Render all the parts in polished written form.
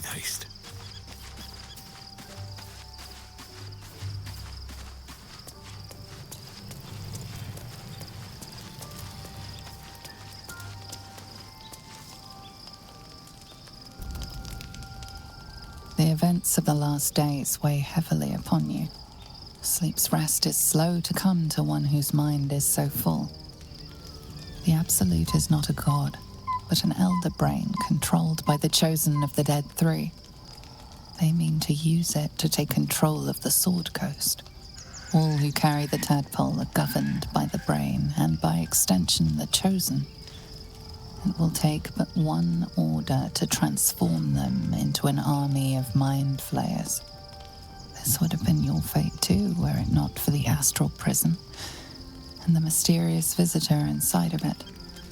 with haste. The events of the last days weigh heavily upon you. Sleep's rest is slow to come to one whose mind is so full. The Absolute is not a god, but an elder brain controlled by the chosen of the Dead Three. They mean to use it to take control of the Sword Coast. All who carry the tadpole are governed by the brain, and by extension the chosen. It will take but one order to transform them into an army of mind flayers. This would have been your fate too, were it not for the astral prison and the mysterious visitor inside of it.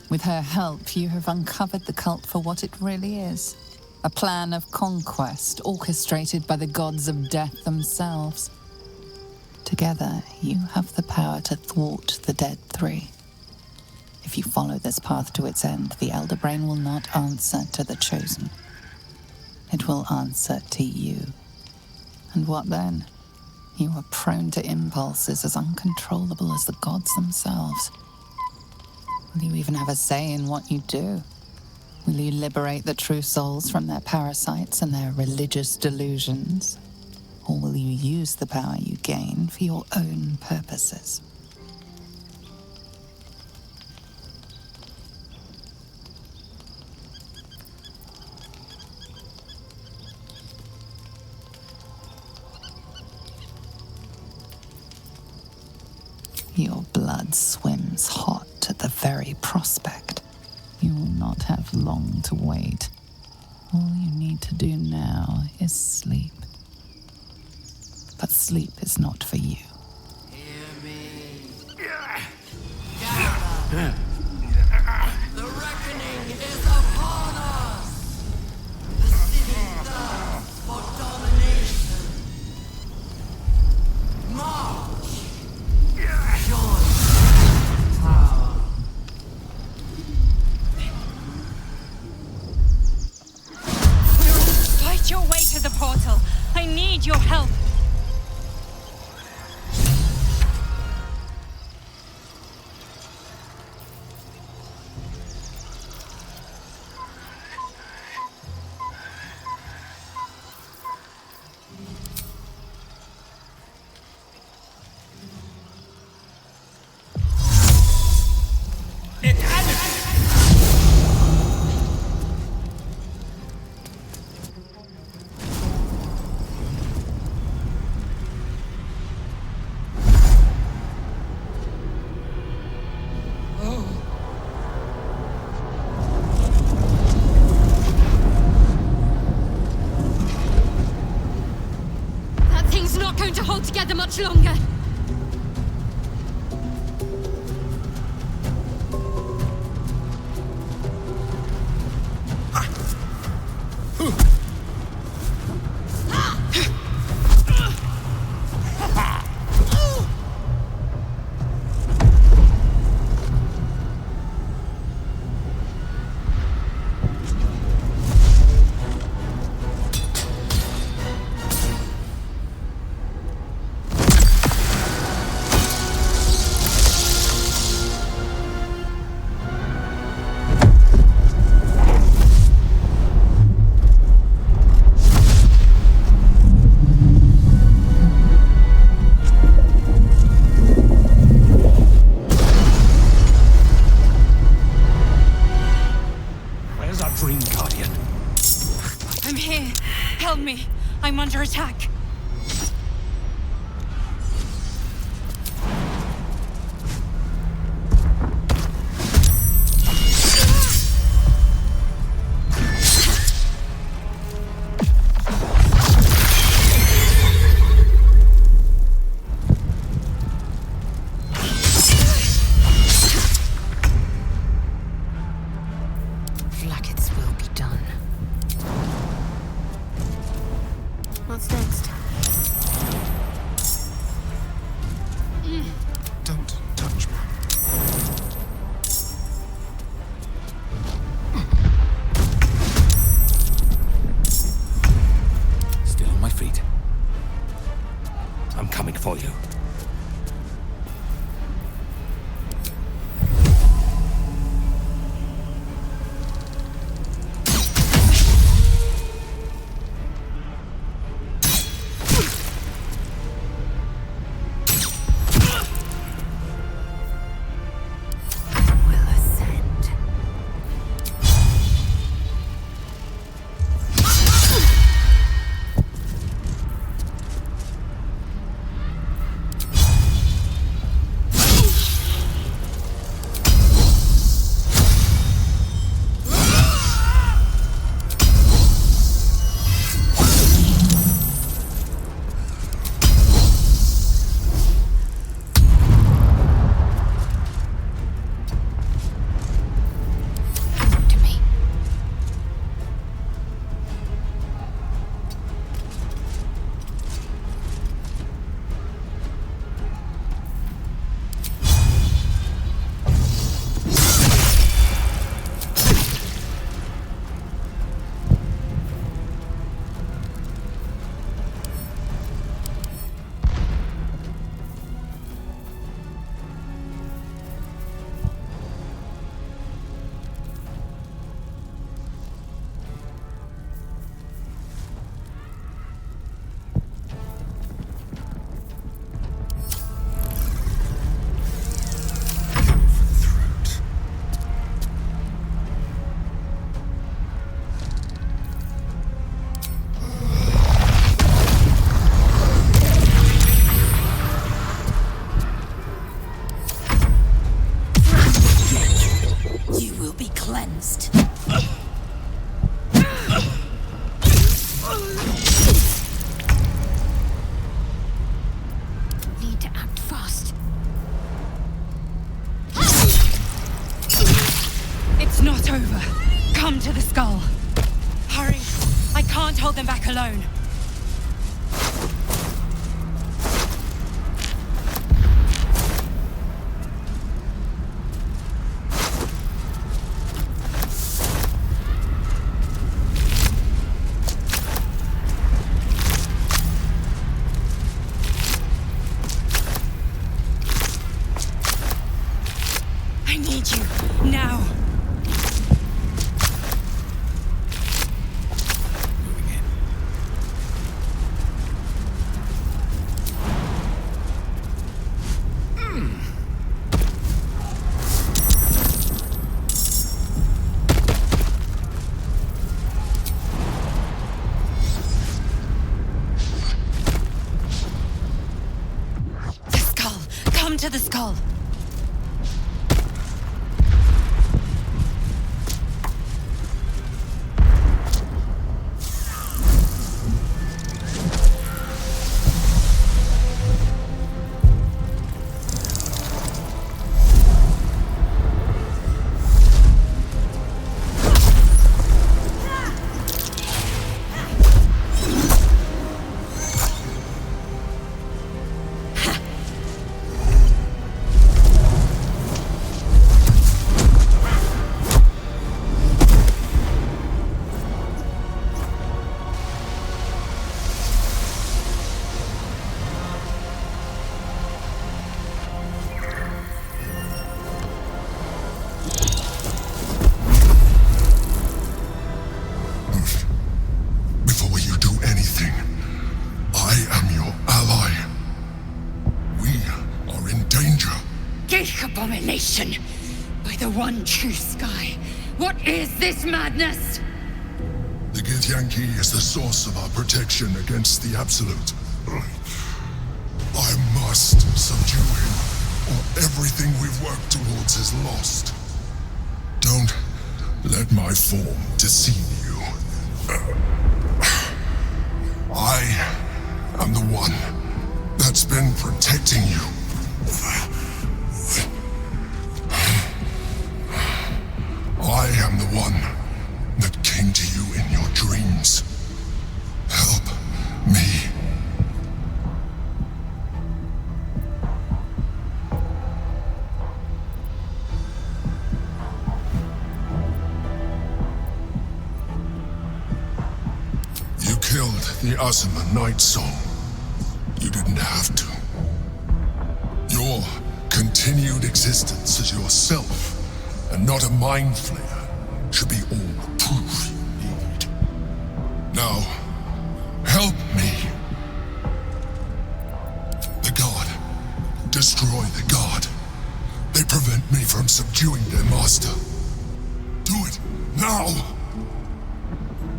With her help, you have uncovered the cult for what it really is. A plan of conquest orchestrated by the gods of death themselves. Together, you have the power to thwart the Dead Three. If you follow this path to its end, the Elder Brain will not answer to the Chosen. It will answer to you. And what then? You are prone to impulses as uncontrollable as the gods themselves. Will you even have a say in what you do? Will you liberate the true souls from their parasites and their religious delusions? Or will you use the power you gain for your own purposes? Your blood swims hot at the very prospect. You will not have long to wait. All you need to do now is sleep. But sleep is not for you. Hear me. Gather. The reckoning is upon us. The city thirsts for domination. March. Join power. Fight your way to the portal. I need your help. Together much longer. I'm under attack. hold them back alone. I need you, now. The skull! Come to the skull! Before you do anything, I am your ally. We are in danger. Gate abomination! By the one true sky, what is this madness? The Githyanki is the source of our protection against the Absolute. I must subdue him, or everything we've worked towards is lost. Don't let my form deceive you. I am the one that's been protecting you. I am the one that came to you in your dreams. Help me. You killed the Asuma Night Song. You didn't have to. Your continued existence as yourself, and not a mind flayer, should be all the proof you need. Now, help me. The God. Destroy the God. They prevent me from subduing their master. Do it, now!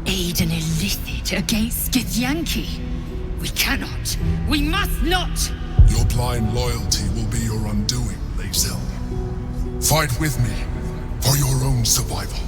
Aid an illicit against Githyanki? We cannot. We must not! Your blind loyalty will be your undoing, Lae'zel. Fight with me, for your own survival.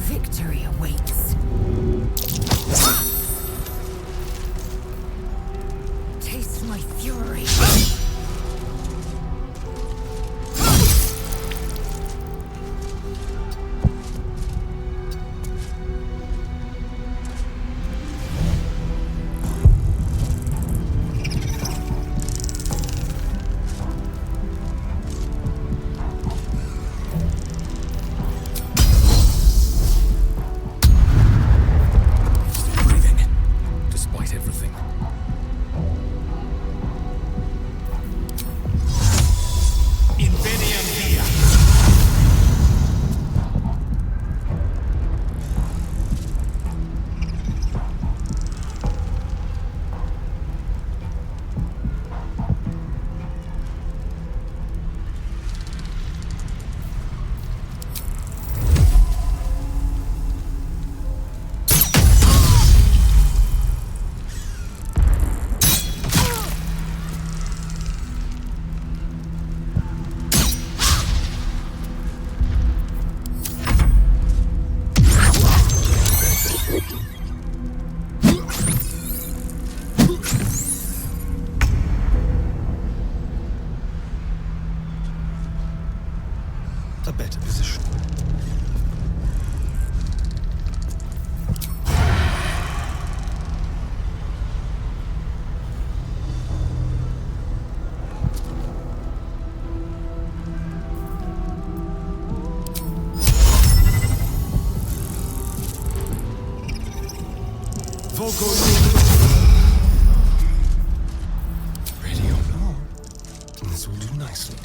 Victory awaits. Taste my fury. a better position. Radio now. This will do nicely.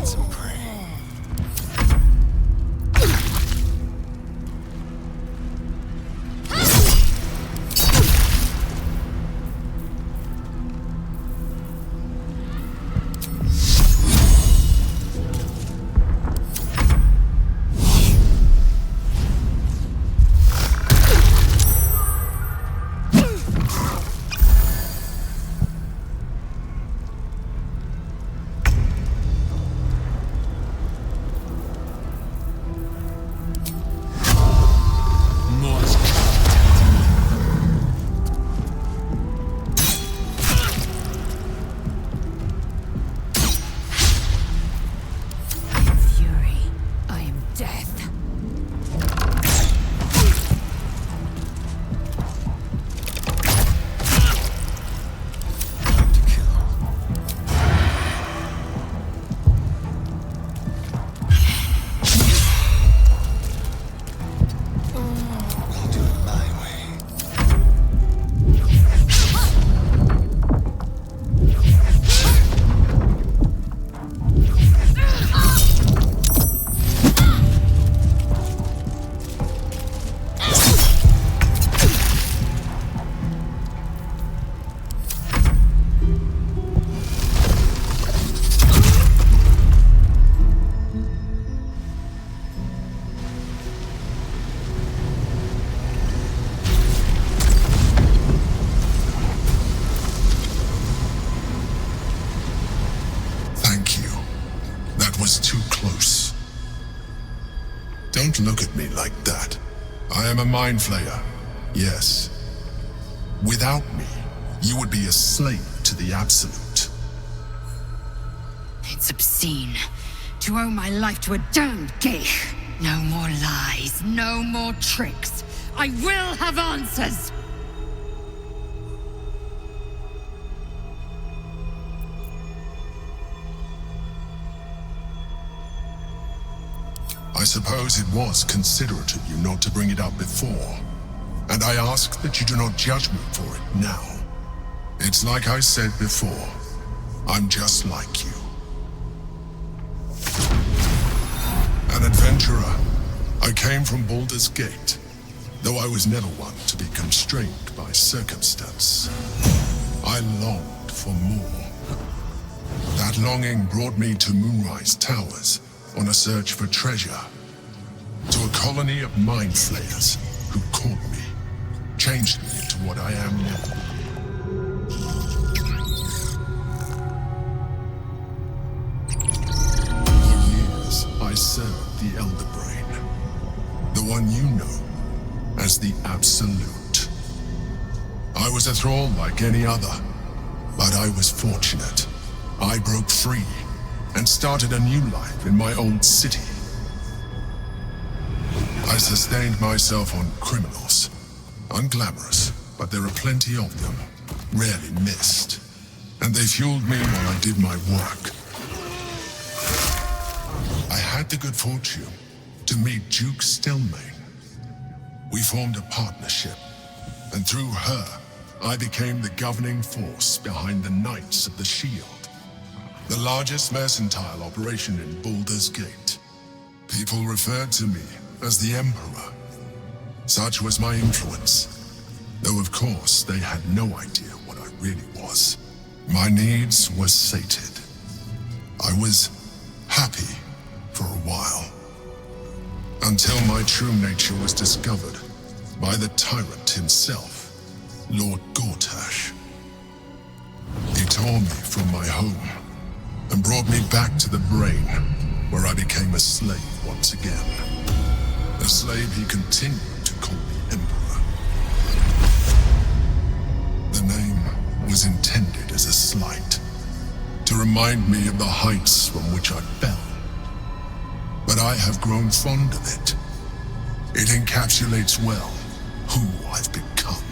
some prey. Don't look at me like that. I am a mind flayer, yes. Without me, you would be a slave to the Absolute. It's obscene to owe my life to a damned geich. No more lies, no more tricks. I will have answers! I suppose it was considerate of you not to bring it up before, and I ask that you do not judge me for it now. It's like I said before, I'm just like you. An adventurer, I came from Baldur's Gate, though I was never one to be constrained by circumstance. I longed for more. That longing brought me to Moonrise Towers, on a search for treasure, to a colony of mind flayers who caught me, changed me into what I am now. For years, I served the Elder Brain, the one you know as the Absolute. I was a thrall like any other, but I was fortunate. I broke free and started a new life in my old city. I sustained myself on criminals. Unglamorous, but there are plenty of them, rarely missed. And they fueled me while I did my work. I had the good fortune to meet Duke Stelmane. We formed a partnership, and through her, I became the governing force behind the Knights of the Shield. The largest mercantile operation in Baldur's Gate. People referred to me as the Emperor. Such was my influence, though of course they had no idea what I really was. My needs were sated. I was happy for a while, until my true nature was discovered by the tyrant himself, Lord Gortash. He tore me from my home and brought me back to the Brain, where I became a slave once again. A slave he continued to call the Emperor. The name was intended as a slight, to remind me of the heights from which I fell. But I have grown fond of it. It encapsulates well who I've become.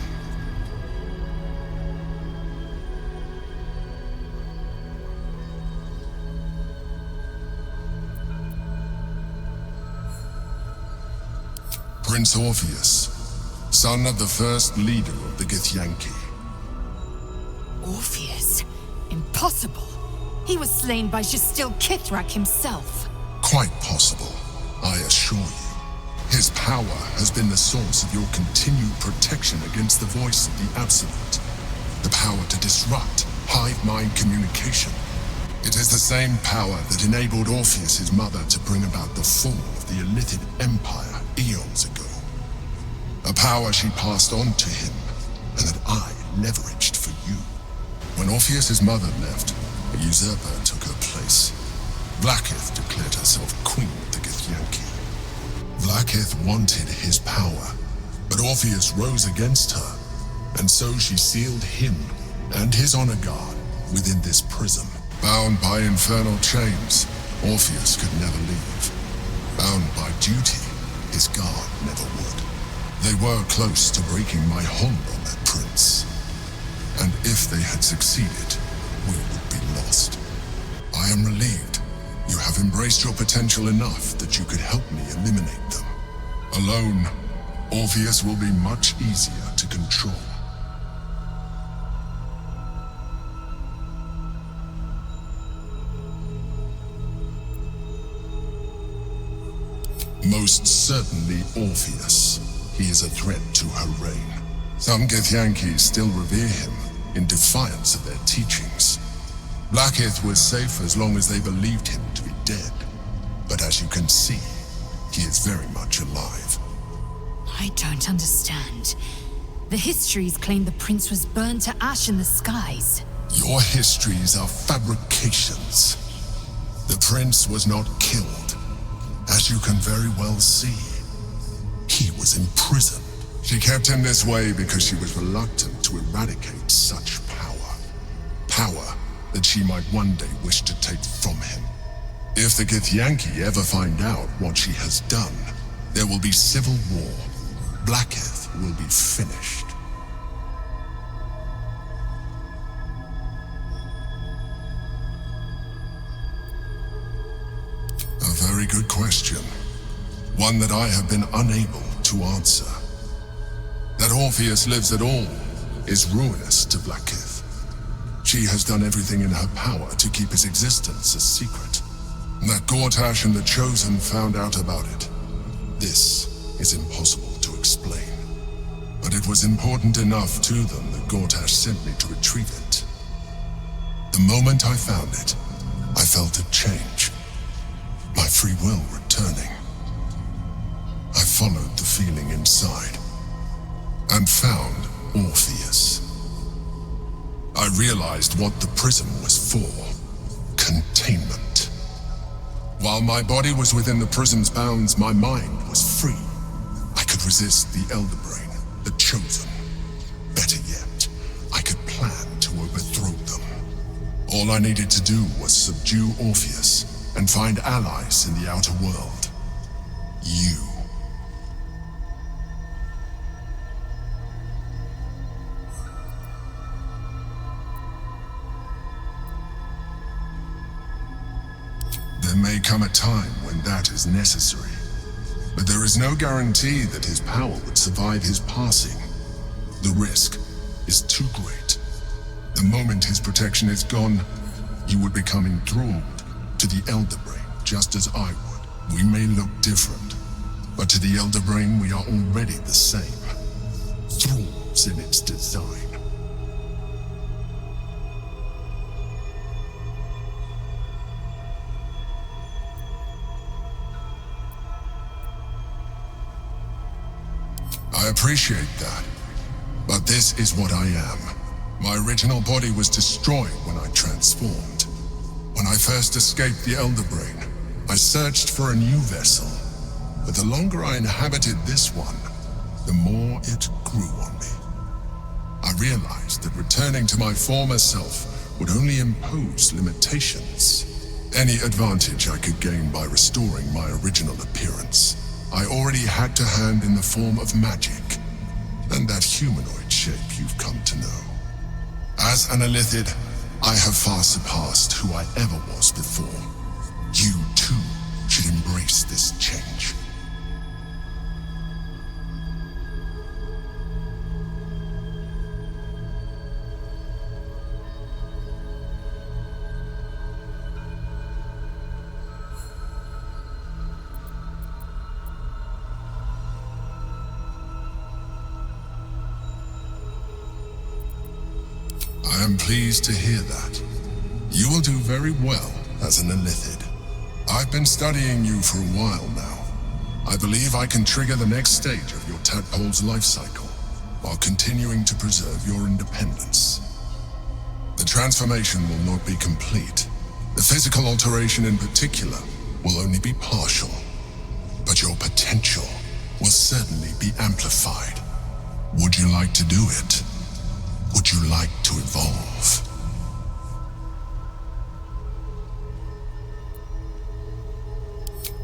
Prince Orpheus, son of the first leader of the Githyanki. Orpheus? Impossible. He was slain by Justil Kithrak himself. Quite possible, I assure you. His power has been the source of your continued protection against the voice of the Absolute. The power to disrupt hive mind communication. It is the same power that enabled Orpheus' mother to bring about the fall of the Illithid Empire eons ago. A power she passed on to him, and that I leveraged for you. When Orpheus' mother left, a usurper took her place. Vlaakith declared herself Queen of the Githyanki. Vlaakith wanted his power, but Orpheus rose against her, and so she sealed him and his honor guard within this prison. Bound by infernal chains, Orpheus could never leave. Bound by duty, his guard never would. They were close to breaking my hold on that prince. And if they had succeeded, we would be lost. I am relieved. You have embraced your potential enough that you could help me eliminate them. Alone, Orpheus will be much easier to control. Most certainly Orpheus. He is a threat to her reign. Some Githyanki still revere him in defiance of their teachings. Vlaakith was safe as long as they believed him to be dead. But as you can see, he is very much alive. I don't understand. The histories claim the prince was burned to ash in the skies. Your histories are fabrications. The prince was not killed. As you can very well see, he was imprisoned. She kept him this way because she was reluctant to eradicate such power. Power that she might one day wish to take from him. If the Githyanki ever find out what she has done, there will be civil war. Vlaakith will be finished. A very good question. One that I have been unable to answer. That Orpheus lives at all is ruinous to Vlaakith. She has done everything in her power to keep his existence a secret. That Gortash and the Chosen found out about it. This is impossible to explain. But it was important enough to them that Gortash sent me to retrieve it. The moment I found it, I felt a change. My free will returning. I followed the feeling inside and found Orpheus. I realized what the prison was for. Containment. While my body was within the prison's bounds, my mind was free. I could resist the Elder Brain, the Chosen. Better yet, I could plan to overthrow them. All I needed to do was subdue Orpheus and find allies in the outer world. You. There may come a time when that is necessary, but there is no guarantee that his power would survive his passing. The risk is too great. The moment his protection is gone, you would become enthralled to the Elder Brain, just as I would. We may look different, but to the Elder Brain we are already the same. Thralls in its design. I appreciate that, but this is what I am. My original body was destroyed when I transformed. When I first escaped the Elder Brain, I searched for a new vessel, but the longer I inhabited this one, the more it grew on me. I realized that returning to my former self would only impose limitations. Any advantage I could gain by restoring my original appearance, I already had to hand in the form of magic, and that humanoid shape you've come to know. As an Illithid, I have far surpassed who I ever was before. You, too, should embrace this change. I am pleased to hear that. You will do very well as an Illithid. I've been studying you for a while now. I believe I can trigger the next stage of your tadpole's life cycle, while continuing to preserve your independence. The transformation will not be complete. The physical alteration in particular will only be partial. But your potential will certainly be amplified. Would you like to do it? Would you like to evolve?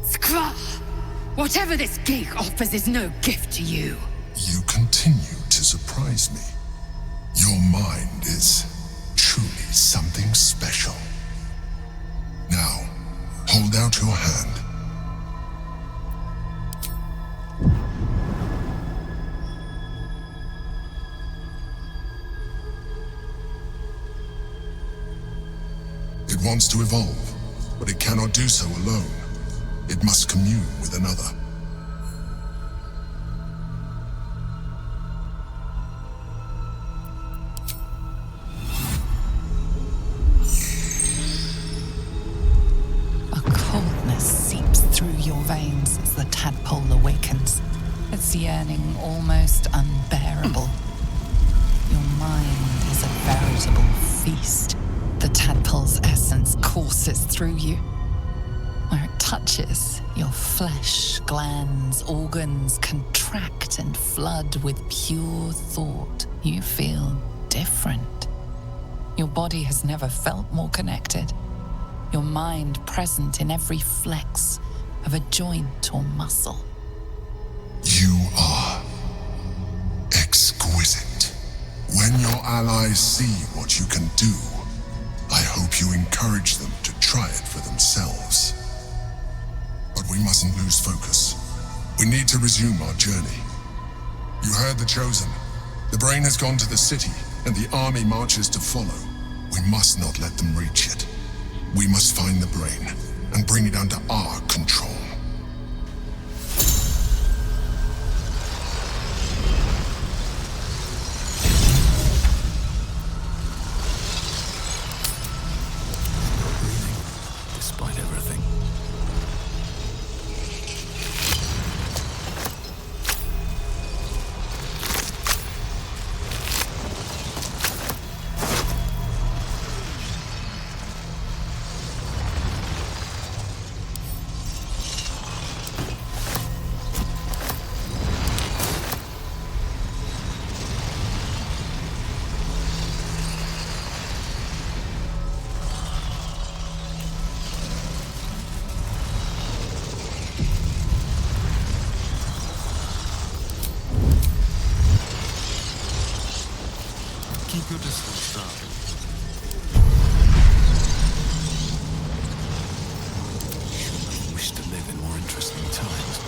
Skra! Whatever this gig offers is no gift to you. You continue to surprise me. Your mind is truly something special. Now, hold out your hand. It wants to evolve, but it cannot do so alone. It must commune with another. A coldness seeps through your veins as the tadpole awakens, its yearning almost unbearable. Your mind is a veritable feast. The tadpole's essence courses through you. Where it touches, your flesh, glands, organs contract and flood with pure thought. You feel different. Your body has never felt more connected. Your mind present in every flex of a joint or muscle. You are exquisite. When your allies see what you can do, I hope you encourage them to try it for themselves. But we mustn't lose focus. We need to resume our journey. You heard the Chosen. The brain has gone to the city, and the army marches to follow. We must not let them reach it. We must find the brain, and bring it under our control. Despite everything. Keep your distance, darling. I wish to live in more interesting times.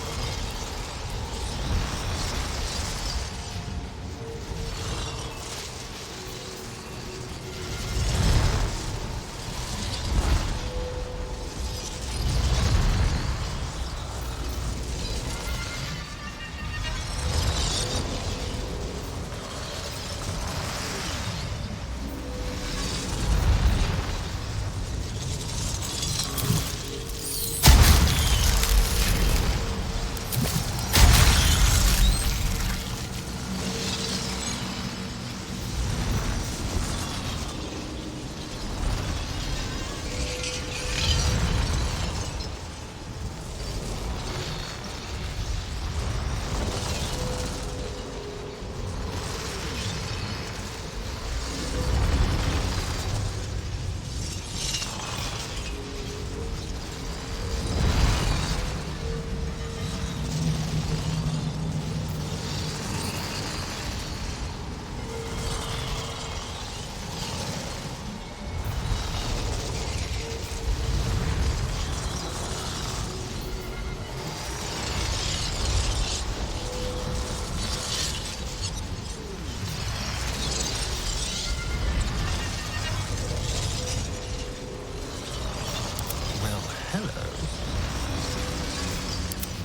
Hello.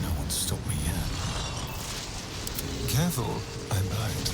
No one's stopped me yet. Careful, I'm blind.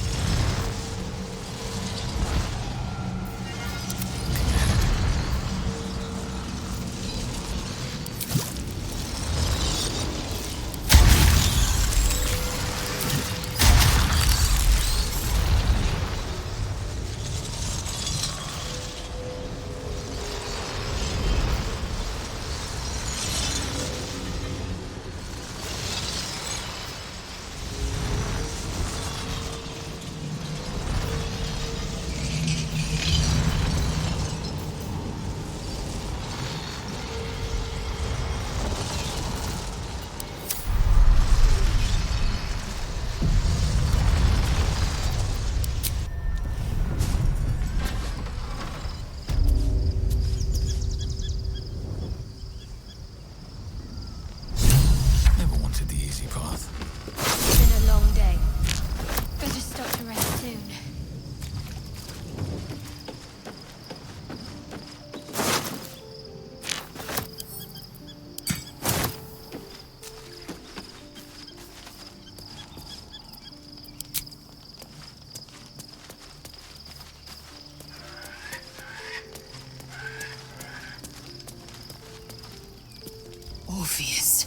Orpheus,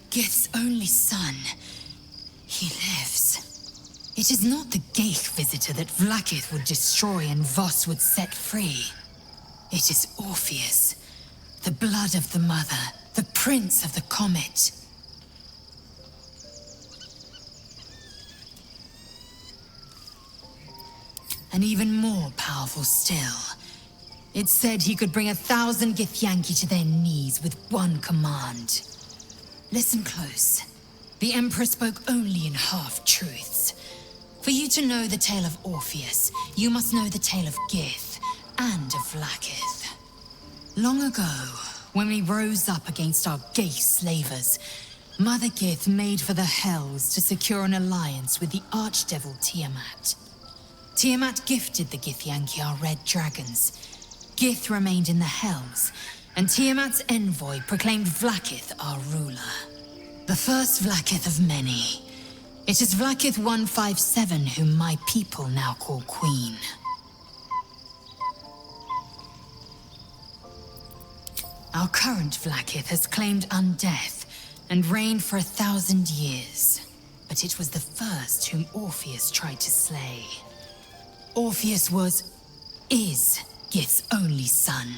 Gith's only son. He lives. It is not the Geich visitor that Vlaakith would destroy and Voss would set free. It is Orpheus, the blood of the mother, the prince of the comet. And even more powerful still. It said he could bring 1,000 Githyanki to their knees with one command. Listen close. The Emperor spoke only in half-truths. For you to know the tale of Orpheus, you must know the tale of Gith and of Vlaakith. Long ago, when we rose up against our Geich slavers, Mother Gith made for the Hells to secure an alliance with the Archdevil Tiamat. Tiamat gifted the Githyanki our red dragons. Gith remained in the Hells, and Tiamat's envoy proclaimed Vlaakith our ruler. The first Vlaakith of many. It is Vlaakith 157 whom my people now call Queen. Our current Vlaakith has claimed undeath and reigned for 1,000 years. But it was the first whom Orpheus tried to slay. Orpheus is Gith's only son.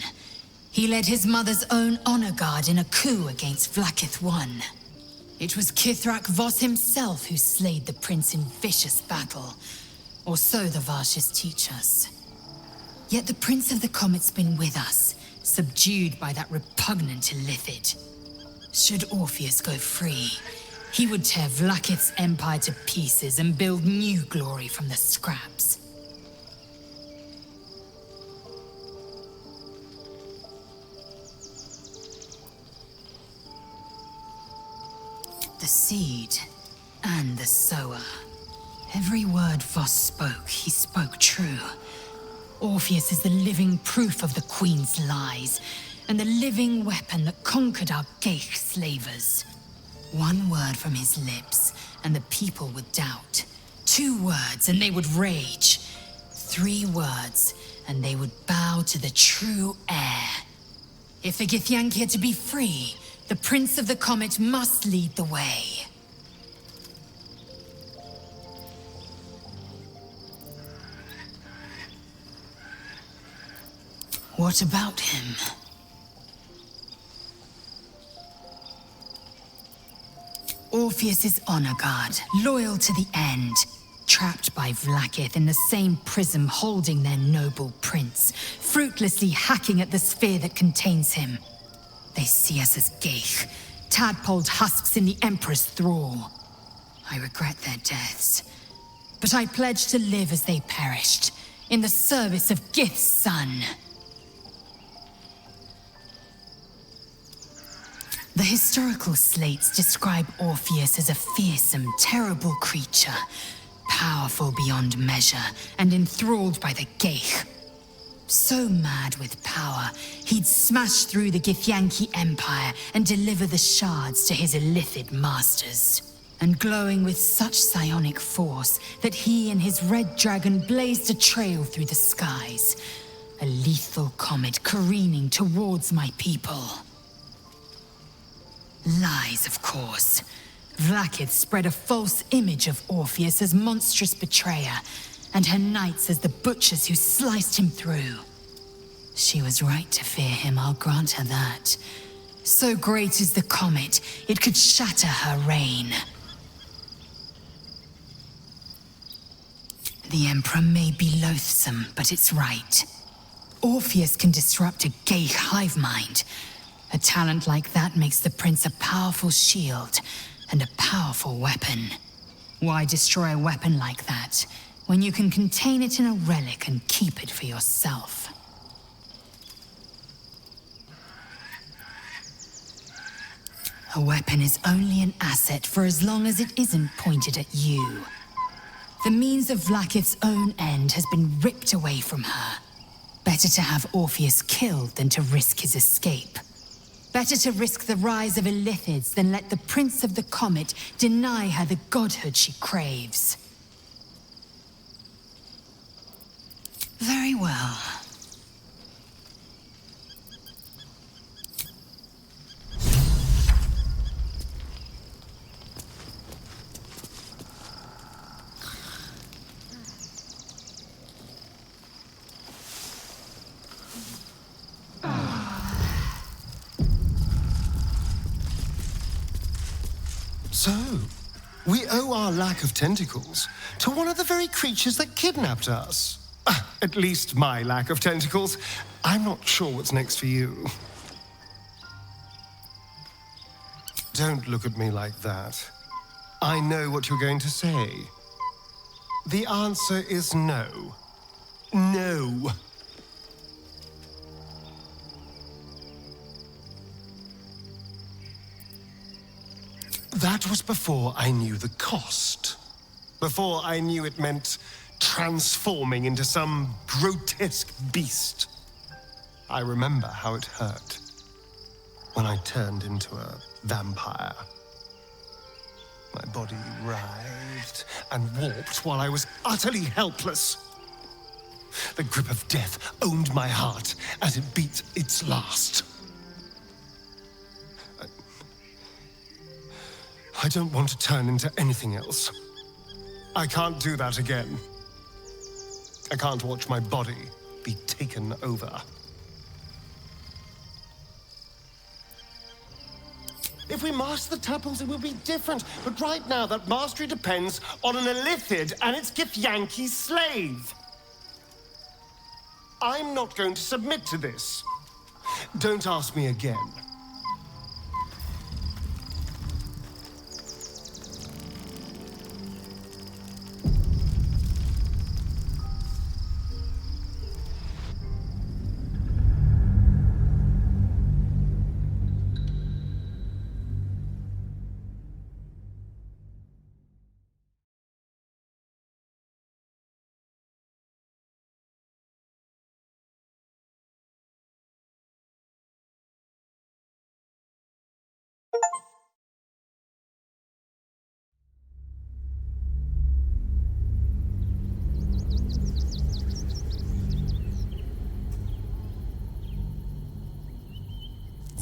He led his mother's own honor guard in a coup against Vlaakith I. It was Kithrak Voss himself who slayed the prince in vicious battle, or so the Varshas teach us. Yet the Prince of the Comet's been with us, subdued by that repugnant illithid. Should Orpheus go free, he would tear Vlaakith's empire to pieces and build new glory from the scraps. The seed and the sower. Every word Voss spoke, he spoke true. Orpheus is the living proof of the Queen's lies, and the living weapon that conquered our Geich slavers. One word from his lips, and the people would doubt. 2 words, and they would rage. 3 words, and they would bow to the true heir. If the Githyanki are to be free, the Prince of the Comet must lead the way. What about him? Orpheus is honor guard, loyal to the end. Trapped by Vlaakith in the same prism holding their noble prince, fruitlessly hacking at the sphere that contains him. They see us as Geich, tadpoled husks in the Emperor's thrall. I regret their deaths, but I pledge to live as they perished, in the service of Gith's son. The historical slates describe Orpheus as a fearsome, terrible creature, powerful beyond measure and enthralled by the Geich. So mad with power, he'd smash through the Githyanki Empire and deliver the shards to his illithid masters. And glowing with such psionic force that he and his red dragon blazed a trail through the skies. A lethal comet careening towards my people. Lies, of course. Vlaakith spread a false image of Orpheus as monstrous betrayer, and her knights as the butchers who sliced him through. She was right to fear him, I'll grant her that. So great is the comet, it could shatter her reign. The Emperor may be loathsome, but it's right. Orpheus can disrupt a Geich hive mind. A talent like that makes the prince a powerful shield and a powerful weapon. Why destroy a weapon like that when you can contain it in a relic and keep it for yourself? A weapon is only an asset for as long as it isn't pointed at you. The means of Vlaakith's own end has been ripped away from her. Better to have Orpheus killed than to risk his escape. Better to risk the rise of illithids than let the Prince of the Comet deny her the godhood she craves. Very well. So, we owe our lack of tentacles to one of the very creatures that kidnapped us. At least my lack of tentacles. I'm not sure what's next for you. Don't look at me like that. I know what you're going to say. The answer is no. No. That was before I knew the cost. Before I knew it meant transforming into some grotesque beast. I remember how it hurt when I turned into a vampire. My body writhed and warped while I was utterly helpless. The grip of death owned my heart as it beat its last. I don't want to turn into anything else. I can't do that again. I can't watch my body be taken over. If we master the tuples, it will be different. But right now, that mastery depends on an illithid and its Githyanki slave. I'm not going to submit to this. Don't ask me again.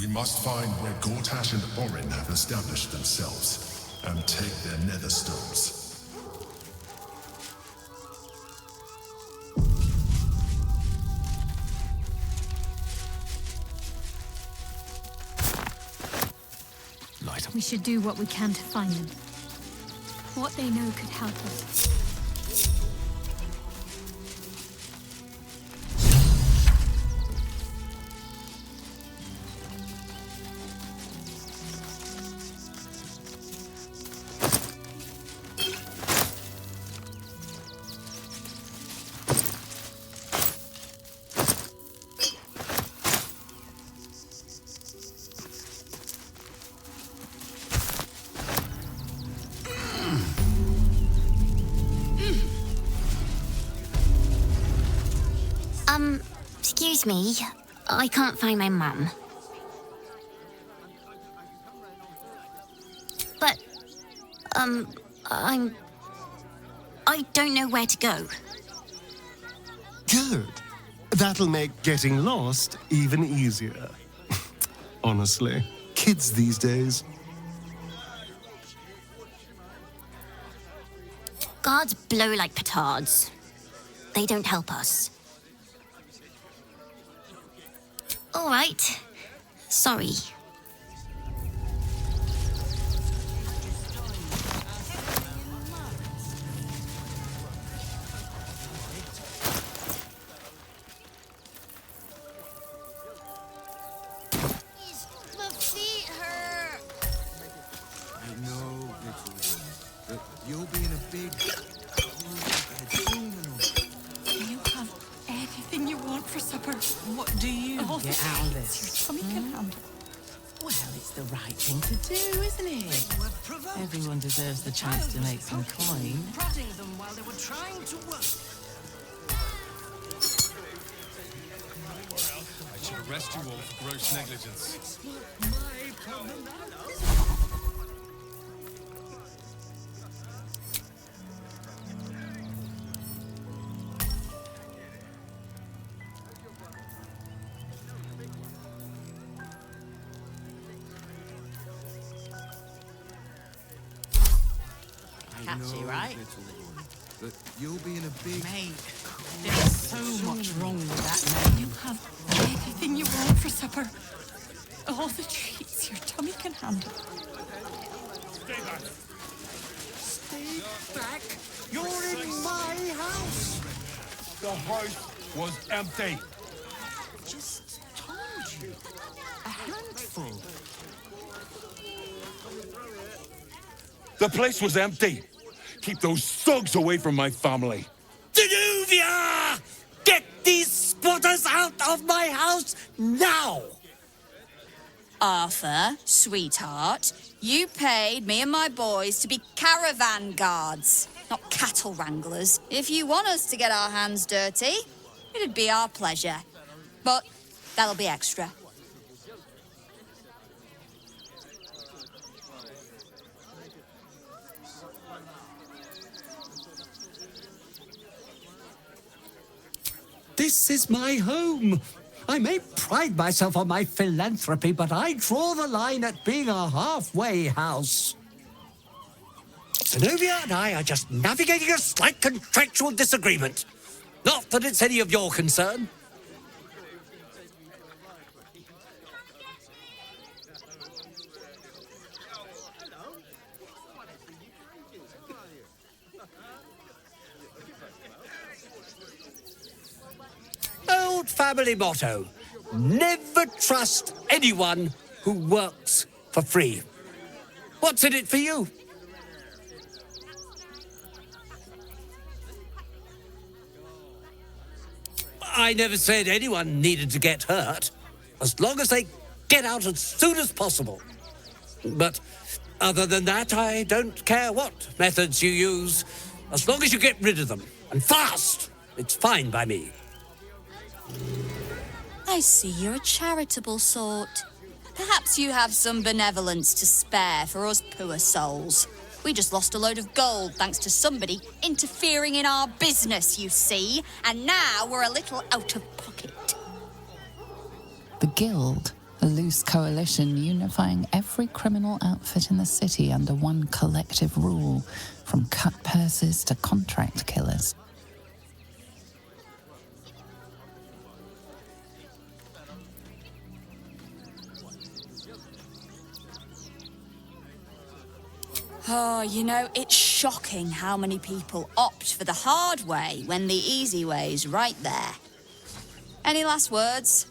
We must find where Gortash and Orin have established themselves, and take their nether stones. We should do what we can to find them. What they know could help us. Excuse me, I can't find my mum. But, I don't know where to go. Good. That'll make getting lost even easier. Honestly, kids these days. Guards blow like petards. They don't help us. All right. Sorry. My feet hurt. I know, little one, but you'll be in a big... You have anything you want for supper. What do you get out of this? Your tummy can handle. Well, it's the right thing to do, isn't it? Everyone deserves the chance to make some coin. Prodding them while they were trying to work. I should arrest you all for gross negligence. Catchy, right? Little one, but you'll be in a big... Mate, there's so much wrong with that name. You have anything you want for supper. All the treats your tummy can handle. Stay back. Stay back! You're in my house! The house was empty. Just told you. A handful. The place was empty. Keep those thugs away from my family. Danuvia! Get these squatters out of my house now! Arthur, sweetheart, you paid me and my boys to be caravan guards, not cattle wranglers. If you want us to get our hands dirty, it'd be our pleasure. But that'll be extra. This is my home. I may pride myself on my philanthropy, but I draw the line at being a halfway house. Zenobia and I are just navigating a slight contractual disagreement. Not that it's any of your concern. Old family motto, never trust anyone who works for free. What's in it for you? I never said anyone needed to get hurt, as long as they get out as soon as possible. But other than that, I don't care what methods you use, as long as you get rid of them, and fast. It's fine by me. I see you're a charitable sort. Perhaps you have some benevolence to spare for us poor souls. We just lost a load of gold thanks to somebody interfering in our business, you see. And now we're a little out of pocket. The Guild, a loose coalition unifying every criminal outfit in the city under one collective rule, from cut purses to contract killers. Oh, you know, it's shocking how many people opt for the hard way when the easy way's right there. Any last words?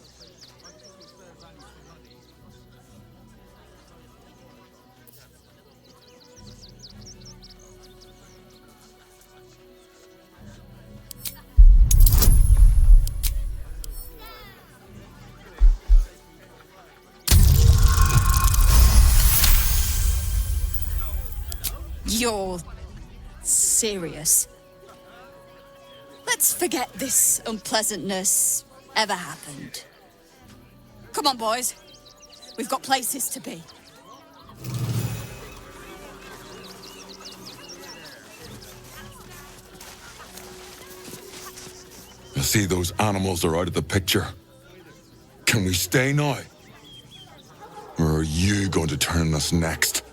You're serious? Let's forget this unpleasantness ever happened. Come on, boys. We've got places to be. You see, those animals are out of the picture. Can we stay now? Or are you going to turn us next?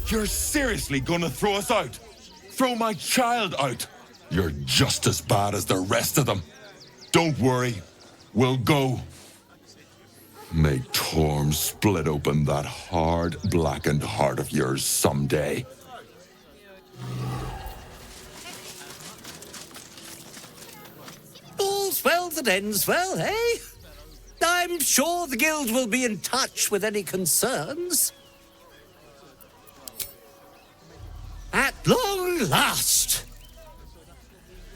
You're seriously gonna throw us out? Throw my child out? You're just as bad as the rest of them. Don't worry. We'll go. May Torm split open that hard, blackened heart of yours someday. All's well that ends well, eh? I'm sure the Guild will be in touch with any concerns. At long last!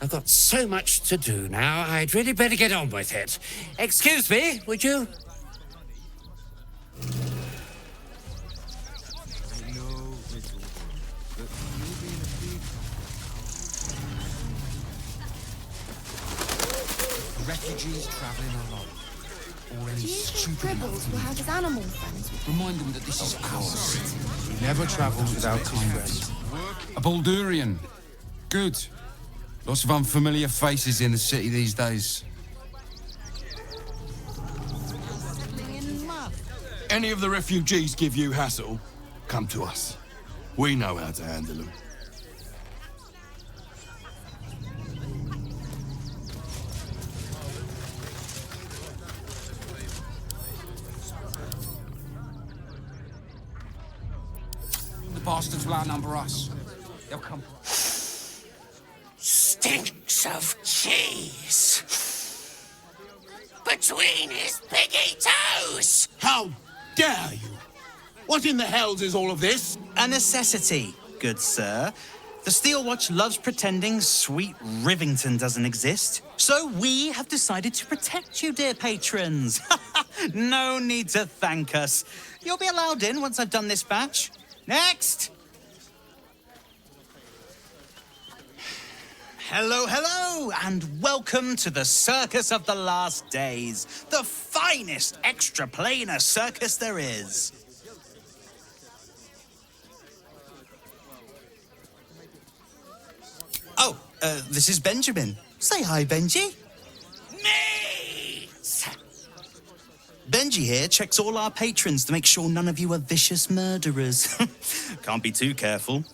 I've got so much to do now, I'd really better get on with it. Excuse me, would you? Refugees traveling along. Or any stupid Rebels will have his animal friends. Remind them that this is ours. He never travels without comrades. A Baldurian. Good. Lots of unfamiliar faces in the city these days. Any of the refugees give you hassle? Come to us. We know how to handle them. The bastards will outnumber us. They'll come. Stinks of cheese between his piggy toes. How dare you? What in the hells is all of this? A necessity, good sir. The Steel Watch loves pretending sweet Rivington doesn't exist. So we have decided to protect you, dear patrons. No need to thank us. You'll be allowed in once I've done this batch. Next! Hello, hello, and welcome to the Circus of the Last Days, the finest extra-planar circus there is. Oh, this is Benjamin. Say hi, Benji. Meat! Benji here checks all our patrons to make sure none of you are vicious murderers. Can't be too careful.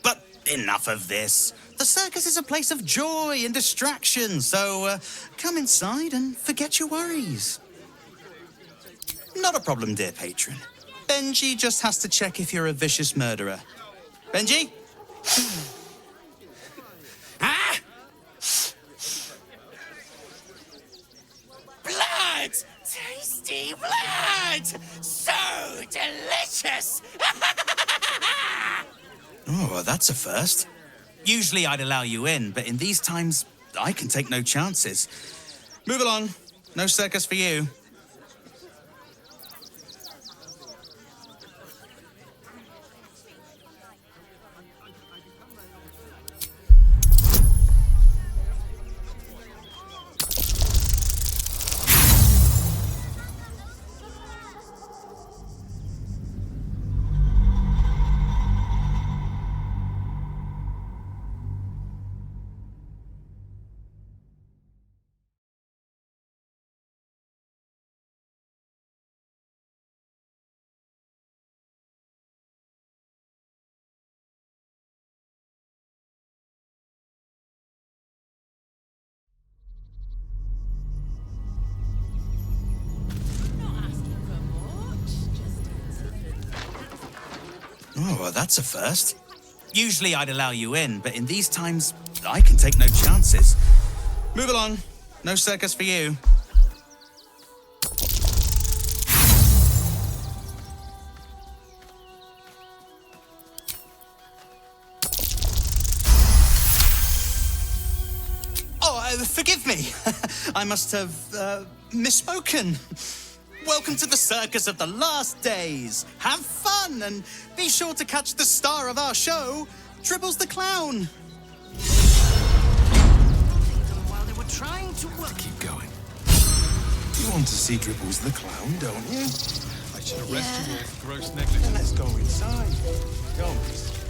But enough of this. The circus is a place of joy and distraction, so come inside and forget your worries. Not a problem, dear patron. Benji just has to check if you're a vicious murderer. Benji? Ah! Blood! Tasty blood! So delicious! Oh, that's a first. Usually I'd allow you in, but in these times, I can take no chances. Move along. No circus for you. Oh, well, that's a first. Usually I'd allow you in, but in these times, I can take no chances. Move along. No circus for you. Oh, forgive me. I must have misspoken. Welcome to the Circus of the Last Days. Have fun and be sure to catch the star of our show, Dribbles the Clown. While they were trying to work. Keep going. You want to see Dribbles the Clown, don't you? I should arrest you all for gross negligence. Then let's go inside. Go on, miss.